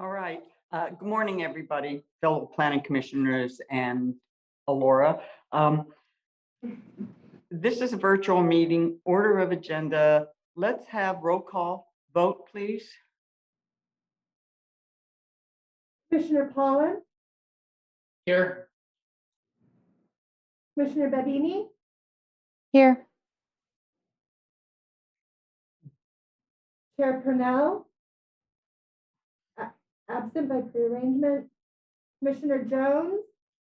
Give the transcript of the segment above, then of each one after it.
All right. Good morning, everybody, fellow planning commissioners and Alora. This is a virtual meeting. Order of agenda. Let's have roll call vote, please. Commissioner Pollan, Here. Commissioner Babini, Here. Chair Purnell, absent by prearrangement, Commissioner Jones,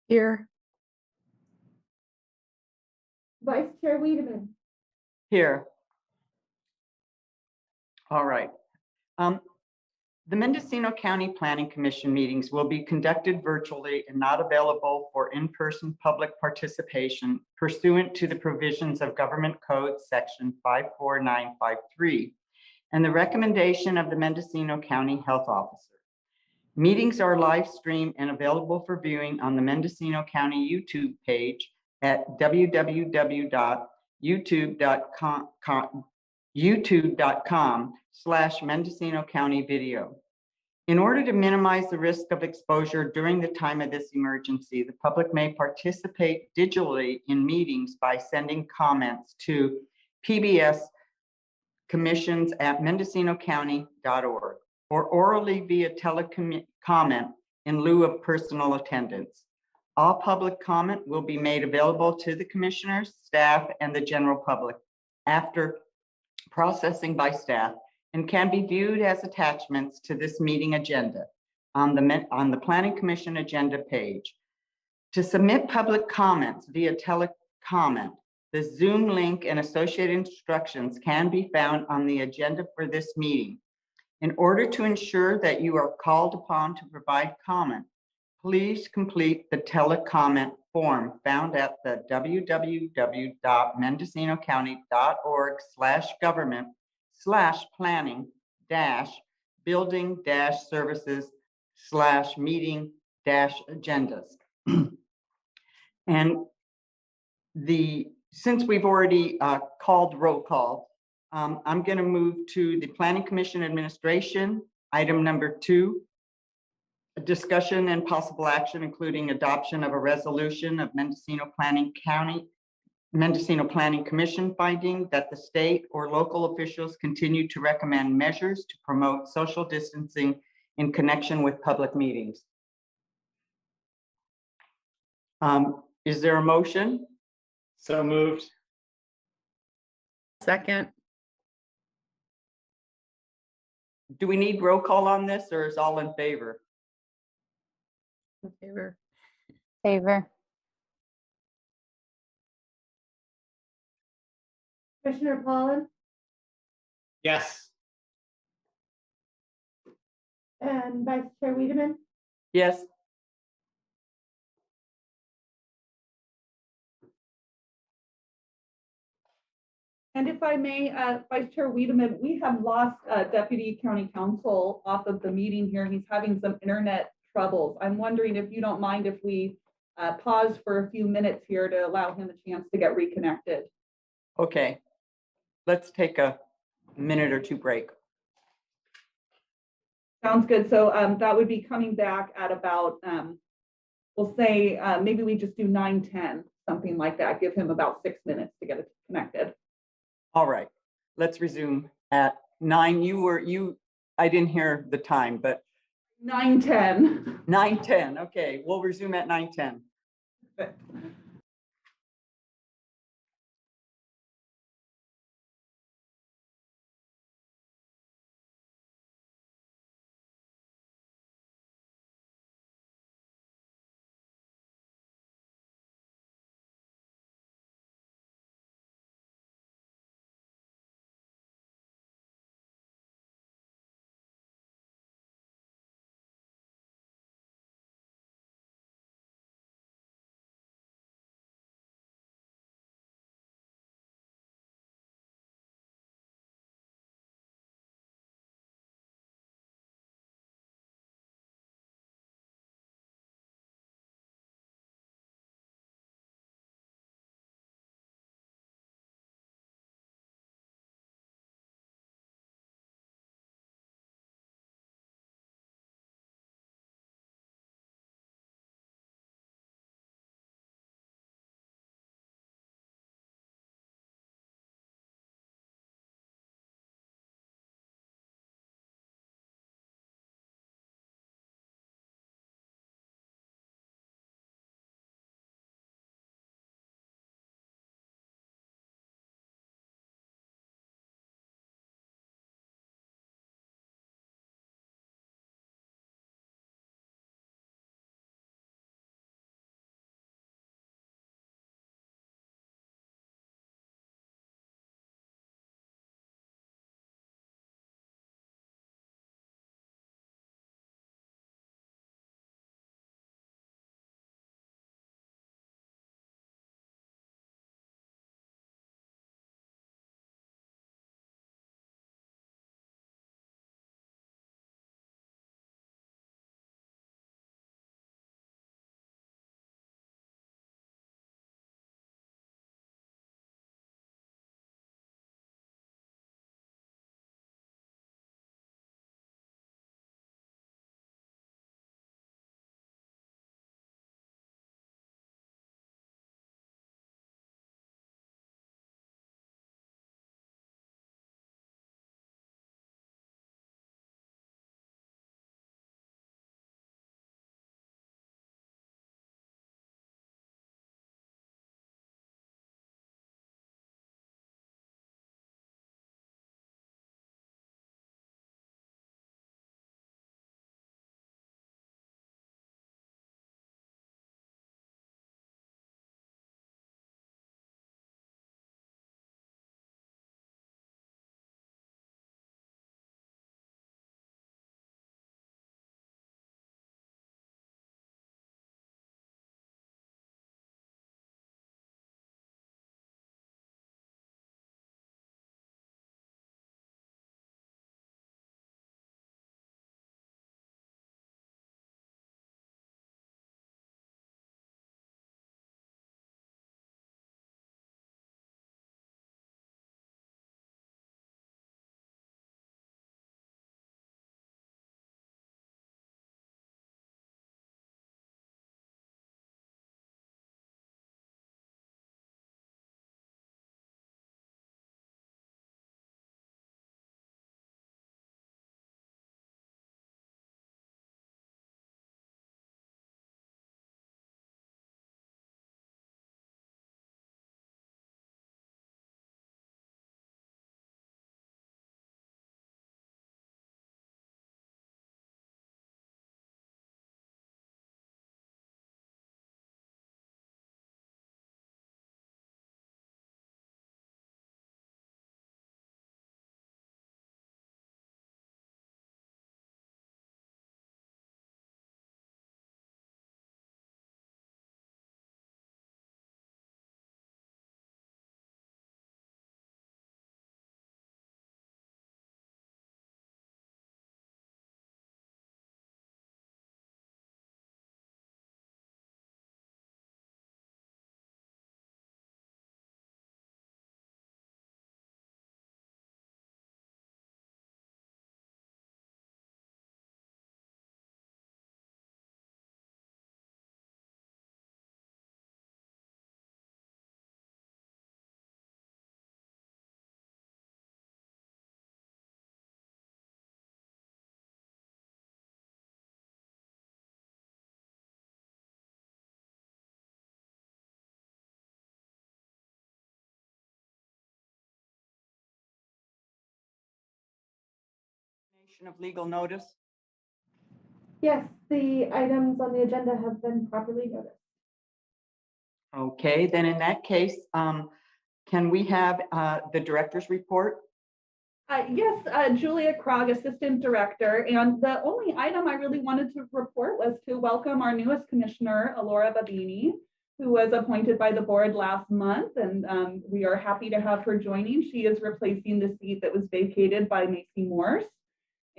Here. Vice Chair Wiedemann. Here. All right. The Mendocino County Planning Commission meetings will be conducted virtually and not available for in-person public participation pursuant to the provisions of Government Code Section 54953 and the recommendation of the Mendocino County Health Officer. Meetings are live streamed and available for viewing on the Mendocino County YouTube page at youtube.com/Mendocino County Video. In order to minimize the risk of exposure during the time of this emergency, the public may participate digitally in meetings by sending comments to PBS commissions@mendocinocounty.org or orally via comment in lieu of personal attendance. All public comment will be made available to the commissioners, staff, and the general public after processing by staff and can be viewed as attachments to this meeting agenda on the Planning Commission agenda page. To submit public comments via telecomment, the Zoom link and associated instructions can be found on the agenda for this meeting. In order to ensure that you are called upon to provide comment, please complete the telecomment form found at the www.mendocinocounty.org/government/planning-services/meeting-agendas. And since we've already called roll call, I'm going to move to the Planning Commission Administration, item number 2, a discussion and possible action, including adoption of a resolution of Mendocino Planning Commission finding that the state or local officials continue to recommend measures to promote social distancing in connection with public meetings. Is there a motion? So moved. Second. Do we need roll call on this, or is all in favor? In favor. Favor. Commissioner Pollan Yes. and Vice Chair Wiedemann. Yes. And if I may, Vice Chair Wiedemann, we have lost Deputy County Counsel off of the meeting here. He's having some internet troubles. I'm wondering if you don't mind if we pause for a few minutes here to allow him a chance to get reconnected. Okay. Let's take a minute or two break. Sounds good. So that would be coming back at about, we'll say maybe we just do 9:10, something like that. Give him about 6 minutes to get it connected. All right, let's resume at 9. I didn't hear the time, but 9:10. 9:10. Okay, we'll resume at 9:10. Motion of legal notice. Yes, the items on the agenda have been properly noticed. Okay, then in that case, can we have the director's report? Yes, Julia Krog, Assistant Director. And the only item I really wanted to report was to welcome our newest commissioner, Alora Babini, who was appointed by the board last month. And we are happy to have her joining. She is replacing the seat that was vacated by Macy Morse.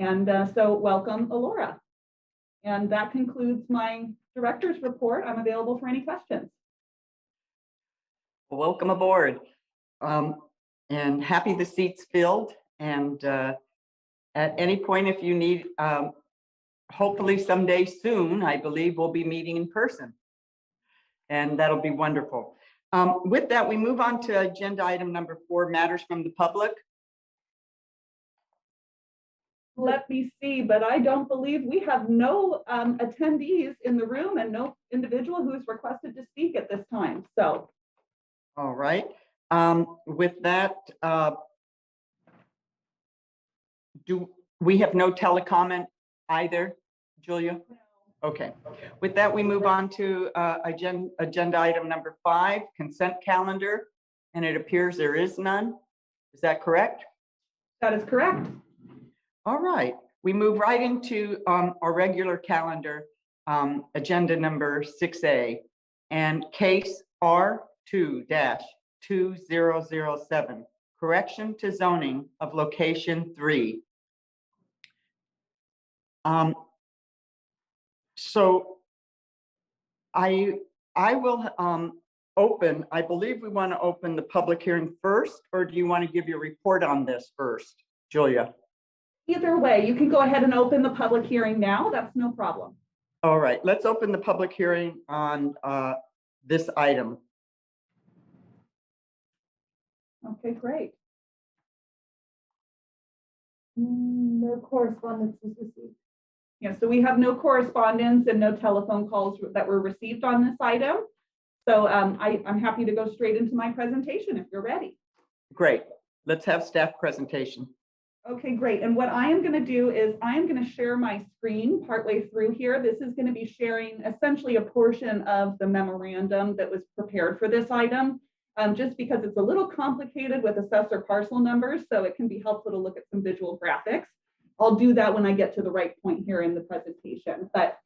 And so welcome, Alora. And that concludes my director's report. I'm available for any questions. Welcome aboard. And happy the seat's filled. And at any point, if you need, hopefully someday soon, I believe we'll be meeting in person. And that'll be wonderful. With that, we move on to agenda item number 4, matters from the public. Let me see, but I don't believe we have no attendees in the room and no individual who has requested to speak at this time. So, All right. With that, do we have no telecomment either, Julia? Okay. With that, we move on to agenda item number 5, consent calendar, and it appears there is none. Is that correct? that is correct. All right. We move right into our regular calendar, agenda number 6A, and case R2-2007, correction to zoning of location 3. So I will open, I believe we want to open the public hearing first, or do you want to give your report on this first, Julia? Either way, you can go ahead and open the public hearing now. That's no problem. All right, let's open the public hearing on this item. Okay, great. No correspondence was received. Yeah, so we have no correspondence and no telephone calls that were received on this item. So I'm happy to go straight into my presentation if you're ready. Great. Let's have staff presentation. Okay, great. And what I am going to do is I am going to share my screen partway through here. This is going to be sharing essentially a portion of the memorandum that was prepared for this item, just because it's a little complicated with assessor parcel numbers, so it can be helpful to look at some visual graphics. I'll do that when I get to the right point here in the presentation. But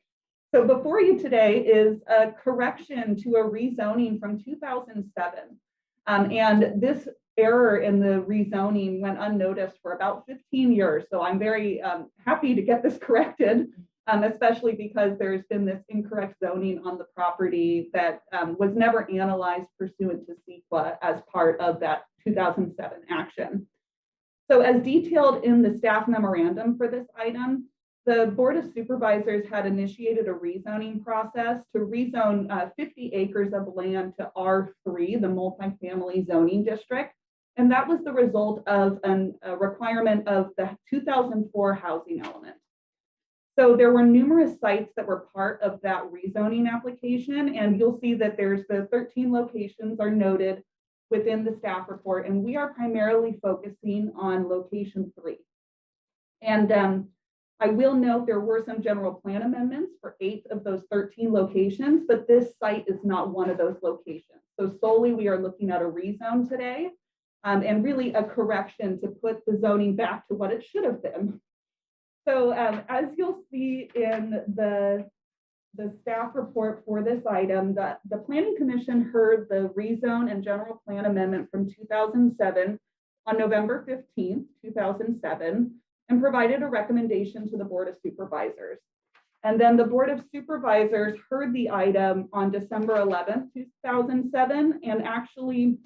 so before you today is a correction to a rezoning from 2007. And this error in the rezoning went unnoticed for about 15 years. So I'm very happy to get this corrected, especially because there's been this incorrect zoning on the property that was never analyzed pursuant to CEQA as part of that 2007 action. So as detailed in the staff memorandum for this item, the Board of Supervisors had initiated a rezoning process to rezone 50 acres of land to R3, the multifamily zoning district. And that was the result of a requirement of the 2004 housing element. So there were numerous sites that were part of that rezoning application, and you'll see that there's the 13 locations are noted within the staff report, and we are primarily focusing on location 3. And I will note there were some general plan amendments for 8 of those 13 locations, but this site is not one of those locations. So solely we are looking at a rezone today, and really a correction to put the zoning back to what it should have been. So as you'll see in the staff report for this item, the Planning Commission heard the rezone and general plan amendment from 2007 on November 15th, 2007, and provided a recommendation to the Board of Supervisors. And then the Board of Supervisors heard the item on December 11th, 2007, and actually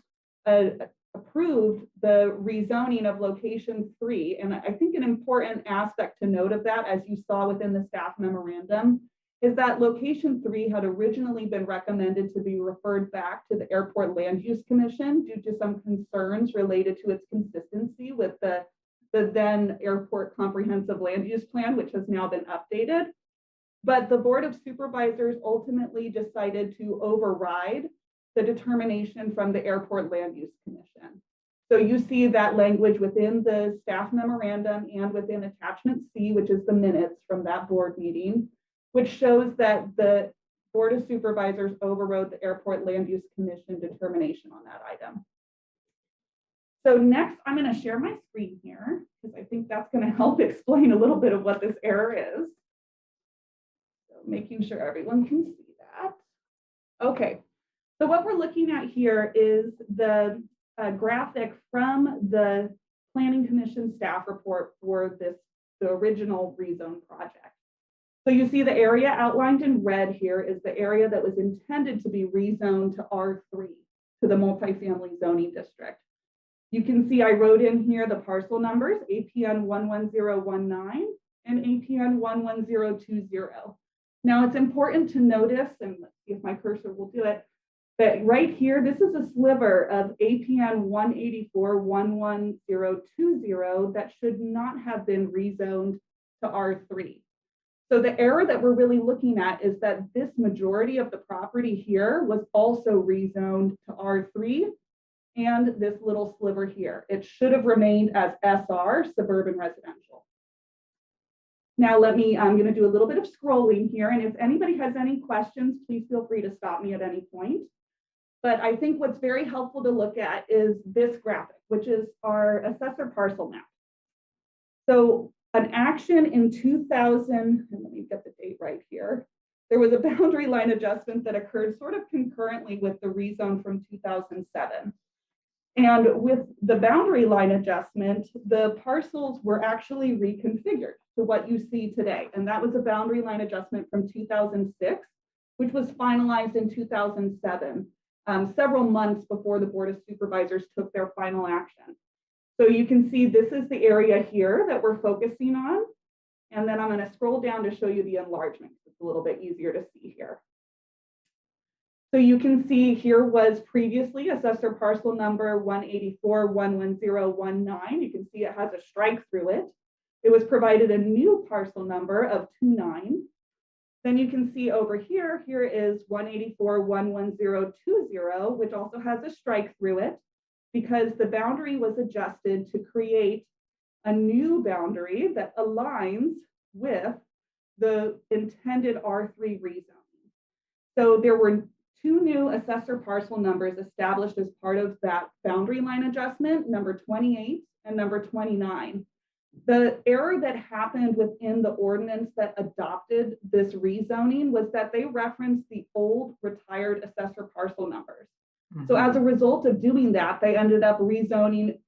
approved the rezoning of location 3. And I think an important aspect to note of that, as you saw within the staff memorandum, is that location 3 had originally been recommended to be referred back to the Airport Land Use Commission due to some concerns related to its consistency with the then Airport Comprehensive Land Use Plan, which has now been updated. But the Board of Supervisors ultimately decided to override the determination from the Airport Land Use Commission. So you see that language within the staff memorandum and within attachment C, which is the minutes from that board meeting, which shows that the Board of Supervisors overrode the Airport Land Use Commission determination on that item. So next, I'm going to share my screen here because I think that's going to help explain a little bit of what this error is. So making sure everyone can see that. Okay, so what we're looking at here is the graphic from the Planning Commission staff report for the original rezone project. So you see the area outlined in red here is the area that was intended to be rezoned to R3, to the multifamily zoning district. You can see I wrote in here the parcel numbers, APN 11019 and APN 11020. Now it's important to notice, and let's see if my cursor will do it, that right here, this is a sliver of APN 184-11020 that should not have been rezoned to R3. So the error that we're really looking at is that this majority of the property here was also rezoned to R3 and this little sliver here. It should have remained as SR, suburban residential. Now I'm going to do a little bit of scrolling here, and if anybody has any questions, please feel free to stop me at any point. But I think what's very helpful to look at is this graphic, which is our assessor parcel map. So an action in 2000, and let me get the date right here. There was a boundary line adjustment that occurred sort of concurrently with the rezone from 2007. And with the boundary line adjustment, the parcels were actually reconfigured to what you see today. And that was a boundary line adjustment from 2006, which was finalized in 2007. Several months before the Board of Supervisors took their final action. So you can see this is the area here that we're focusing on. And then I'm going to scroll down to show you the enlargement. It's a little bit easier to see here. So you can see here was previously assessor parcel number 184-11019. You can see it has a strike through it. It was provided a new parcel number of 29. Then you can see over here, here is 184-11020, which also has a strike through it because the boundary was adjusted to create a new boundary that aligns with the intended R3 rezoning. So there were two new assessor parcel numbers established as part of that boundary line adjustment, number 28 and number 29. The error that happened within the ordinance that adopted this rezoning was that they referenced the old retired assessor parcel numbers. Mm-hmm. So as a result of doing that, they ended up rezoning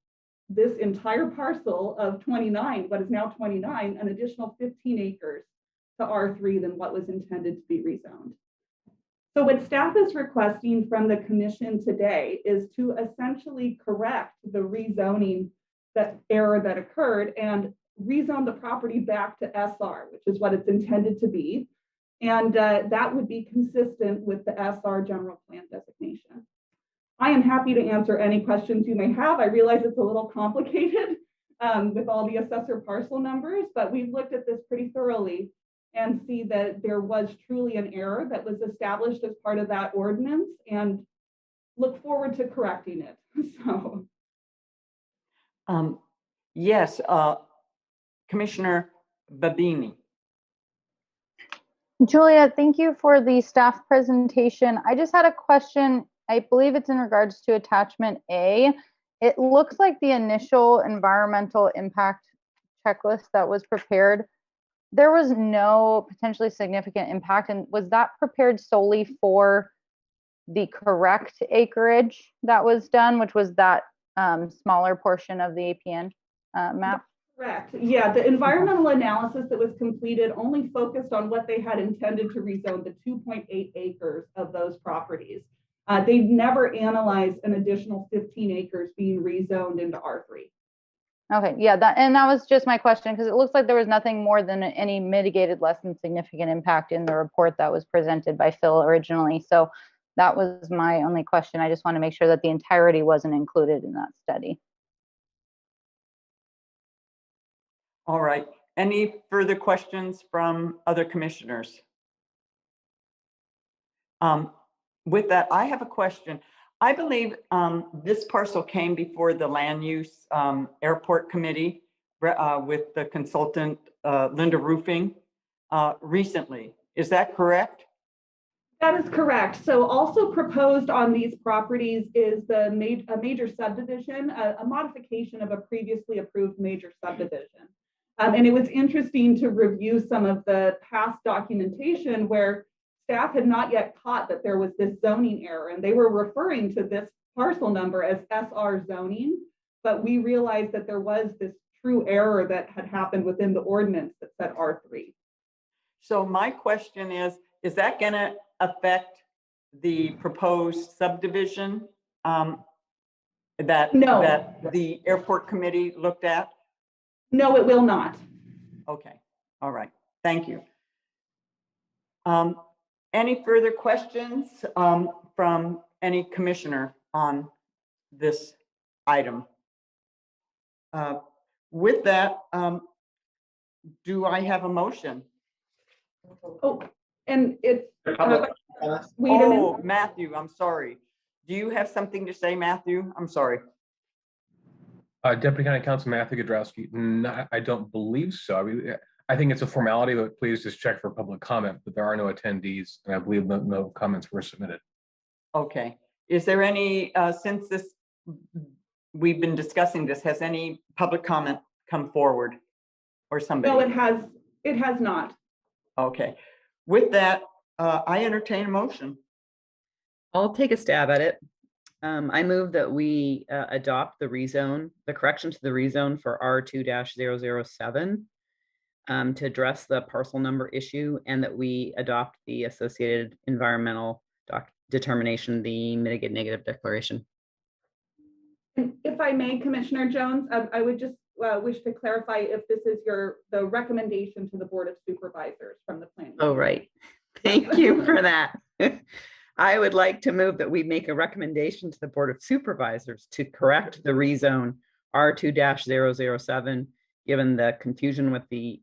this entire parcel of 29, what is now 29, an additional 15 acres to R3 than what was intended to be rezoned. So what staff is requesting from the commission today is to essentially correct the rezoning that error that occurred and rezone the property back to SR, which is what it's intended to be. And that would be consistent with the SR general plan designation. I am happy to answer any questions you may have. I realize it's a little complicated with all the assessor parcel numbers, but we've looked at this pretty thoroughly and see that there was truly an error that was established as part of that ordinance and look forward to correcting it. So. Yes, Commissioner Babini. Julia, thank you for the staff presentation. I just had a question. I believe it's in regards to attachment A. It looks like the initial environmental impact checklist that was prepared, there was no potentially significant impact. And was that prepared solely for the correct acreage that was done, which was that smaller portion of the APN map? Correct. Yeah, the environmental analysis that was completed only focused on what they had intended to rezone, the 2.8 acres of those properties. They never analyzed an additional 15 acres being rezoned into R3. Okay, yeah, that was just my question, because it looks like there was nothing more than any mitigated less than significant impact in the report that was presented by Phil originally. So that was my only question. I just want to make sure that the entirety wasn't included in that study. All right. Any further questions from other commissioners? With that, I have a question. I believe this parcel came before the Land Use Airport Committee with the consultant Linda Roofing recently. Is that correct? That is correct. So also proposed on these properties is a major subdivision, a modification of a previously approved major subdivision. And it was interesting to review some of the past documentation where staff had not yet caught that there was this zoning error, and they were referring to this parcel number as SR zoning, but we realized that there was this true error that had happened within the ordinance that said R3. So my question is that going to affect the proposed subdivision that the airport committee looked at? No, it will not. Okay, all right, thank you. Any further questions from any commissioner on this item? With that, do I have a motion? Oh, and it's, Public. wait a minute. Oh, Matthew, I'm sorry. Do you have something to say, Matthew? I'm sorry. Deputy County Council Matthew Godrowski. No, I don't believe so. I mean, I think it's a formality, but please just check for public comment. But there are no attendees, and I believe no comments were submitted. Okay. Is there any, since we've been discussing this, has any public comment come forward or somebody? No, it has not. Okay. With that, I entertain a motion. I'll take a stab at it. I move that we adopt the correction to the rezone for R2-007 to address the parcel number issue, and that we adopt the associated environmental determination, the mitigated negative declaration. And if I may, Commissioner Jones, I would just wish to clarify if this is the recommendation to the Board of Supervisors from the planning. Oh, right. Thank you for that. I would like to move that we make a recommendation to the Board of Supervisors to correct the rezone R2-007, given the confusion with the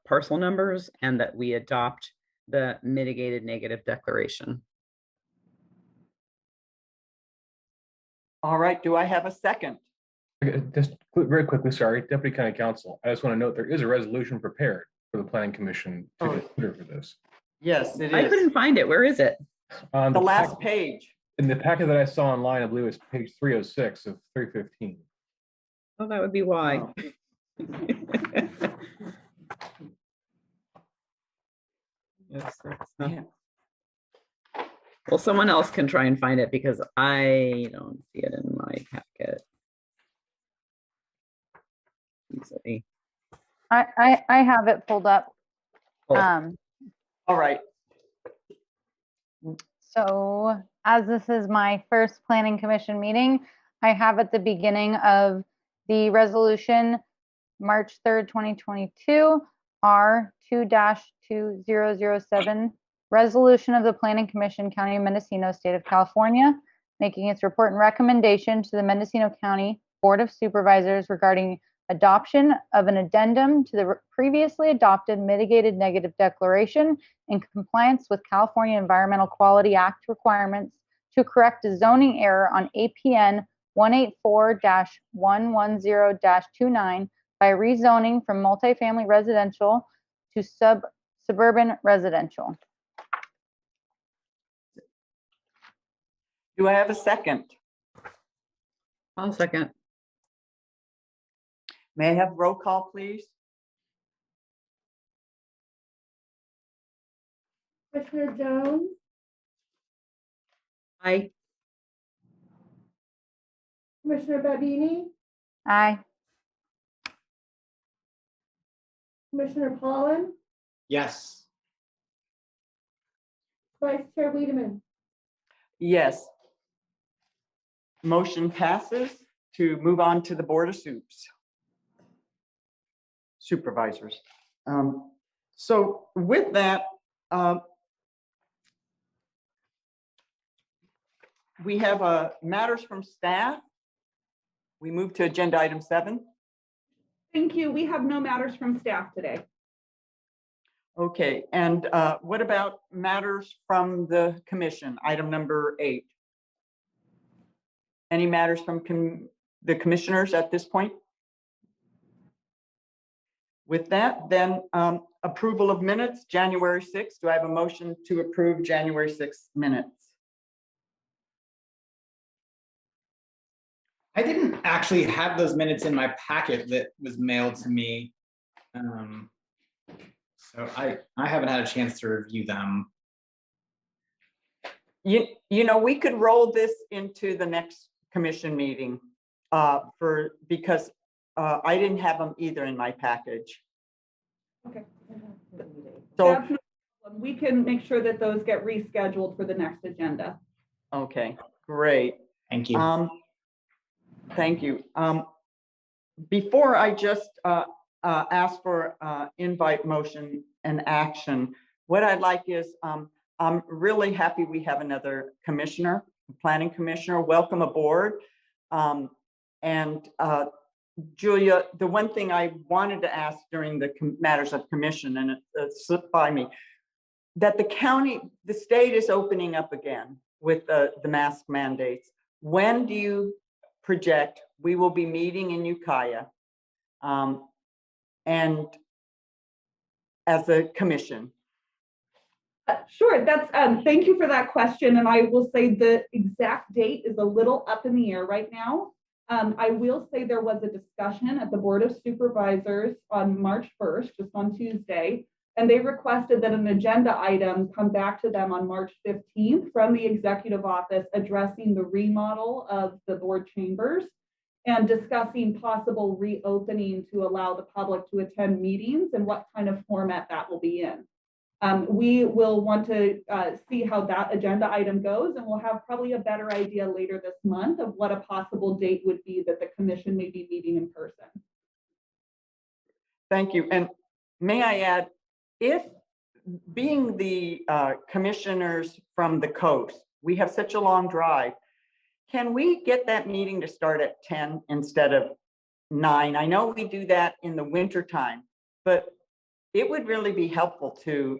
parcel numbers, and that we adopt the mitigated negative declaration. All right. Do I have a second? Just very quickly, sorry, Deputy County Council. I just want to note there is a resolution prepared for the Planning Commission to consider for this. Yes, it I is. couldn't find it. Where is it? On The last page. in the packet that I saw online, I believe it's page 306 of 315. Oh, that would be why. Yes, that's not- Yeah. Well, someone else can try and find it because I don't see it in my packet. Easily. I have it pulled up. Oh. All right. So as this is my first planning commission meeting, I have at the beginning of the resolution, March 3rd, 2022, R2-2007, resolution of the Planning Commission, County of Mendocino, State of California, making its report and recommendation to the Mendocino County Board of Supervisors regarding adoption of an addendum to the previously adopted mitigated negative declaration in compliance with California Environmental Quality Act requirements to correct a zoning error on APN 184-110-29 by rezoning from multifamily residential to suburban residential. Do I have a second? I'll second. May I have roll call, please? Commissioner Jones, Aye. Commissioner Babini, Aye. Commissioner Pollan, Yes. Vice Chair Wiedemann. Yes. Motion passes to move on to the Board of Supervisors. So with that, we have matters from staff. We move to agenda item 7. Thank you. We have no matters from staff today. Okay, and what about matters from the commission, item number 8? Any matters from the commissioners at this point? With that, then approval of minutes, January 6th. Do I have a motion to approve January 6th minutes? I didn't actually have those minutes in my packet that was mailed to me. So I haven't had a chance to review them. You know, we could roll this into the next commission meeting because I didn't have them either in my package. Okay. So, That's no problem. We can make sure that those get rescheduled for the next agenda. okay, great. Thank you. Thank you. Before I just ask for invite motion and action, what I'd like is I'm really happy we have another commissioner, planning commissioner. Welcome aboard. Julia, the one thing I wanted to ask during the matters of commission, and it slipped by me, that the state is opening up again with the mask mandates. When do you project we will be meeting in Ukiah and as a commission? Sure, that's thank you for that question. And I will say the exact date is a little up in the air right now. I will say there was a discussion at the Board of Supervisors on March 1st, just on Tuesday, and they requested that an agenda item come back to them on March 15th from the executive office addressing the remodel of the board chambers and discussing possible reopening to allow the public to attend meetings and what kind of format that will be in. We will want to see how that agenda item goes, and we'll have probably a better idea later this month of what a possible date would be that the commission may be meeting in person. Thank you. And may I add, if being the commissioners from the coast, we have such a long drive, can we get that meeting to start at 10 instead of 9? I know we do that in the winter time, but it would really be helpful to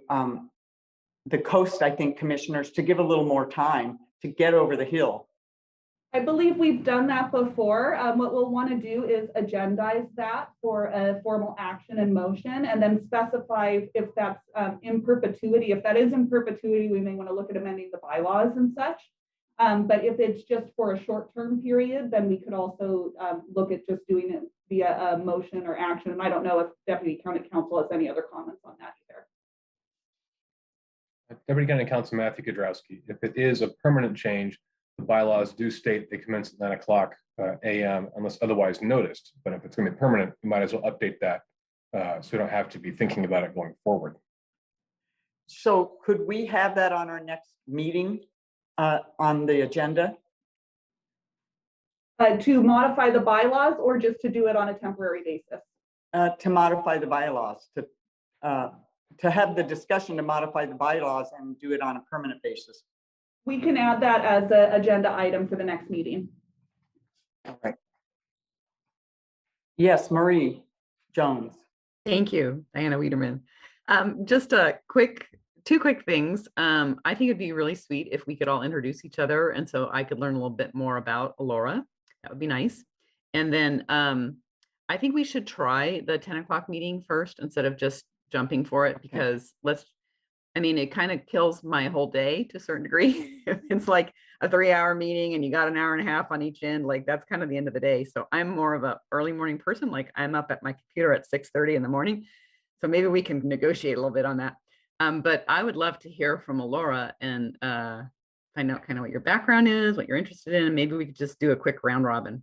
the coast, I think, commissioners to give a little more time to get over the hill. I believe we've done that before. What we'll want to do is agendize that for a formal action and motion, and then specify if that's in perpetuity. If that is in perpetuity, we may want to look at amending the bylaws and such. But if it's just for a short-term period, then we could also look at just doing it via a motion or action. And I don't know if Deputy County Counsel has any other comments on that either. Deputy County Counsel Matthew Kudrowski, if it is a permanent change, the bylaws do state they commence at 9 o'clock a.m. unless otherwise noticed. But if it's going to be permanent, you might as well update that so we don't have to be thinking about it going forward. So could we have that on our next meeting on the agenda? To modify the bylaws or just to do it on a temporary basis? To modify the bylaws, to have the discussion to modify the bylaws and do it on a permanent basis. We can add that as an agenda item for the next meeting. All right. Yes, Marie Jones. Thank you, Diana Wiederman. Just two quick things. I think it'd be really sweet if we could all introduce each other, and so I could learn a little bit more about Alora. That would be nice. And then I think we should try the 10 o'clock meeting first instead of just jumping for it, because it kind of kills my whole day to a certain degree. It's like a 3-hour meeting and you got an hour and a half on each end, like that's kind of the end of the day. So I'm more of a early morning person. Like I'm up at my computer at 6:30 in the morning. So maybe we can negotiate a little bit on that. But I would love to hear from Alora and find out kind of what your background is, what you're interested in, and maybe we could just do a quick round robin.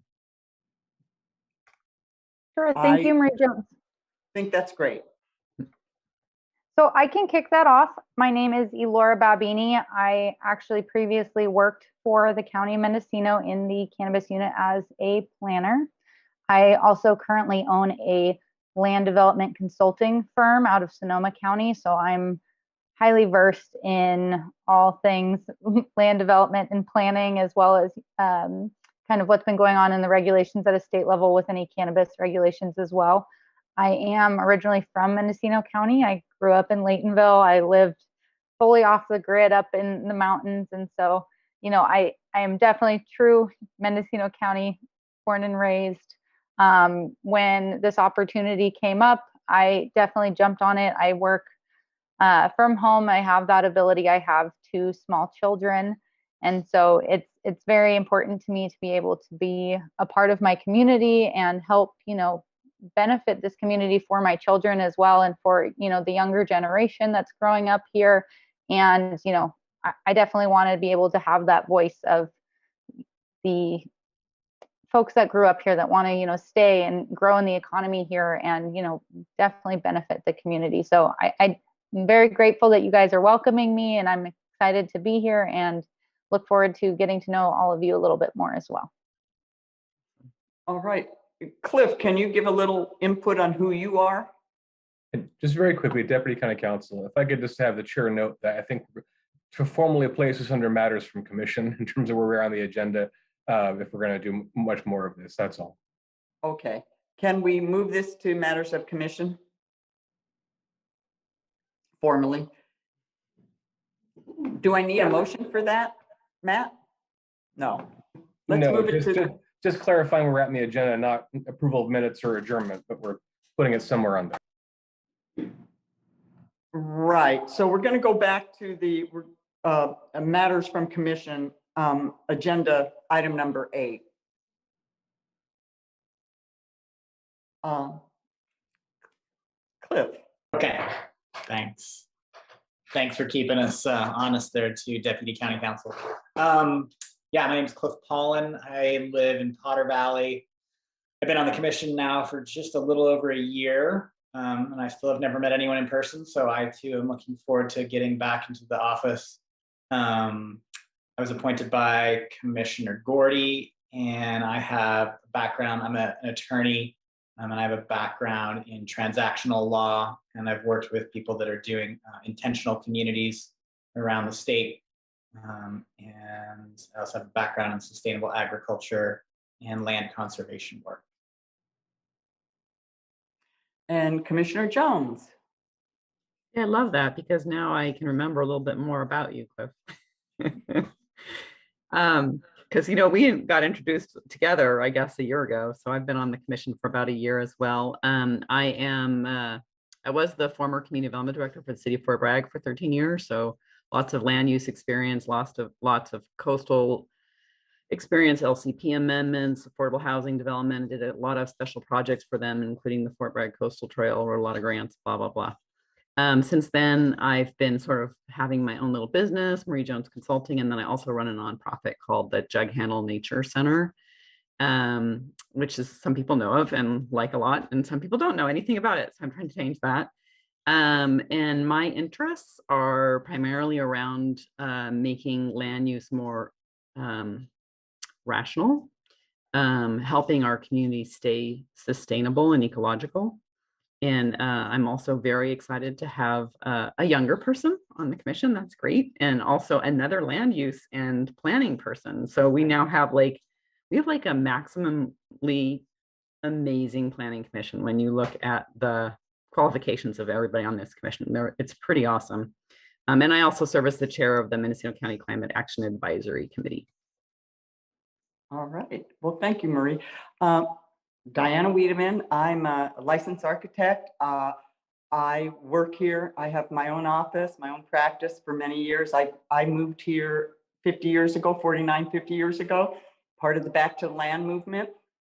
Sure, thank you, Marie Jones. I think that's great. So I can kick that off. My name is Elora Babini. I actually previously worked for the County of Mendocino in the cannabis unit as a planner. I also currently own a land development consulting firm out of Sonoma County. So I'm highly versed in all things land development and planning, as well as kind of what's been going on in the regulations at a state level with any cannabis regulations as well. I am originally from Mendocino County. I grew up in Laytonville. I lived fully off the grid up in the mountains. And so I am definitely true Mendocino County, born and raised. When this opportunity came up, I definitely jumped on it. I work from home. I have that ability. I have 2 small children. And so it's very important to me to be able to be a part of my community and help, benefit this community for my children as well, and for, the younger generation that's growing up here. And, I definitely want to be able to have that voice of the folks that grew up here that want to, stay and grow in the economy here and, definitely benefit the community. So I'm very grateful that you guys are welcoming me, and I'm excited to be here and look forward to getting to know all of you a little bit more as well. All right. Cliff, can you give a little input on who you are? And just very quickly, Deputy County Counsel, if I could just have the chair note that I think to formally place this under matters from commission in terms of where we're on the agenda, if we're going to do much more of this, that's all. Okay. Can we move this to matters of commission? Formally? Do I need a motion for that, Matt? No. Let's No, move it to. just clarifying where we're at in the agenda, not approval of minutes or adjournment, but we're putting it somewhere on there. Right. So we're going to go back to the matters from commission, agenda item number 8. Cliff. Okay, thanks. Thanks for keeping us honest there to Deputy County Counsel. Yeah, my name is Cliff Paulin. I live in Potter Valley. I've been on the commission now for just a little over a year, and I still have never met anyone in person. So I too am looking forward to getting back into the office. I was appointed by Commissioner Gordy, and I have a background. I'm an attorney, and I have a background in transactional law, and I've worked with people that are doing intentional communities around the state. And I also have a background in sustainable agriculture and land conservation work. And Commissioner Jones. Yeah, I love that, because now I can remember a little bit more about you, Cliff. Because we got introduced together, I guess, a year ago. So I've been on the commission for about a year as well. I was the former community development director for the city of Fort Bragg for 13 years. So lots of land use experience, lots of coastal experience, LCP amendments, affordable housing development. Did a lot of special projects for them, including the Fort Bragg Coastal Trail, wrote a lot of grants, blah, blah, blah. Since then, I've been sort of having my own little business, Marie Jones Consulting, and then I also run a nonprofit called the Jug Handle Nature Center, which is some people know of and like a lot, and some people don't know anything about it. So I'm trying to change that. And my interests are primarily around making land use more rational, helping our community stay sustainable and ecological. And I'm also very excited to have a younger person on the commission. That's great. And also another land use and planning person. So we now have we have a maximally amazing planning commission. When you look at the qualifications of everybody on this commission, it's pretty awesome. And I also serve as the chair of the Mendocino County Climate Action Advisory Committee. All right. Well, thank you, Marie. Diana Wiedemann. I'm a licensed architect. I work here. I have my own office, my own practice for many years. I moved here 50 years ago, 50 years ago, part of the Back to the Land movement,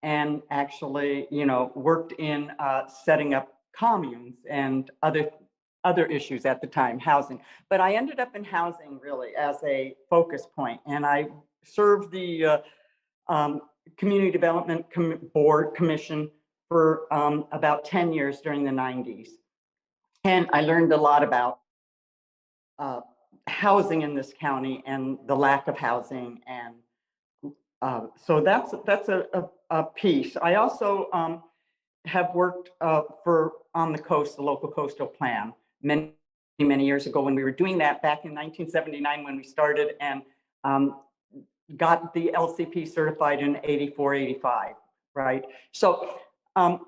and actually, worked in setting up communes and other issues at the time, housing. But I ended up in housing really as a focus point, and I served the Community Development Board Commission for about 10 years during the 90s. And I learned a lot about housing in this county and the lack of housing. And so that's a piece. I also have worked on the coast, the local coastal plan, many years ago when we were doing that back in 1979 when we started, and got the LCP certified in 84, 85, right? So I'm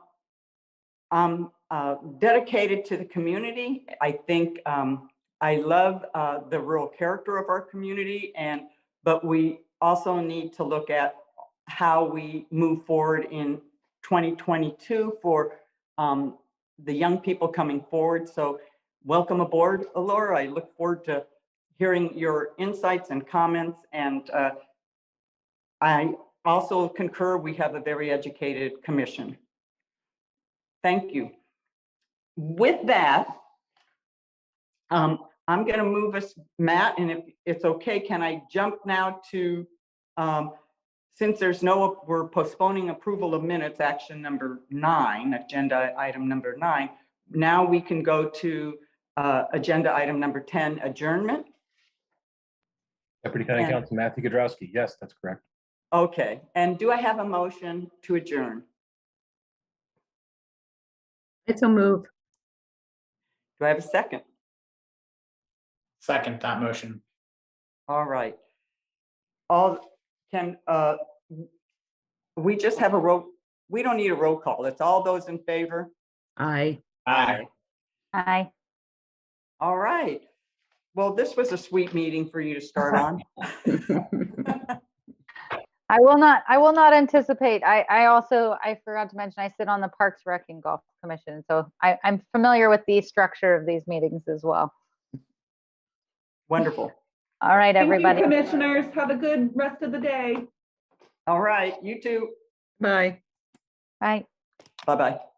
dedicated to the community. I think I love the rural character of our community, and but we also need to look at how we move forward in 2022 for the young people coming forward. So welcome aboard, Laura. I look forward to hearing your insights and comments. And I also concur, we have a very educated commission. Thank you. With that, I'm going to move us, Matt, and if it's okay, can I jump now to, since there's no, we're postponing approval of minutes, action number 9, agenda item number 9. Now we can go to agenda item number 10, adjournment. Deputy County Counsel Matthew Gadrowski. Yes, that's correct. Okay, and do I have a motion to adjourn? It's a move. Do I have a second? Second that motion. All right. All can we just have a roll? We don't need a roll call. It's all those in favor. Aye. Aye. Aye. All right. Well, this was a sweet meeting for you to start on. I will not anticipate. I forgot to mention, I sit on the Parks Rec and Golf Commission. So I'm familiar with the structure of these meetings as well. Wonderful. All right, Thank you, everybody. commissioners. Have a good rest of the day. All right. You too. Bye. Bye. Bye-bye.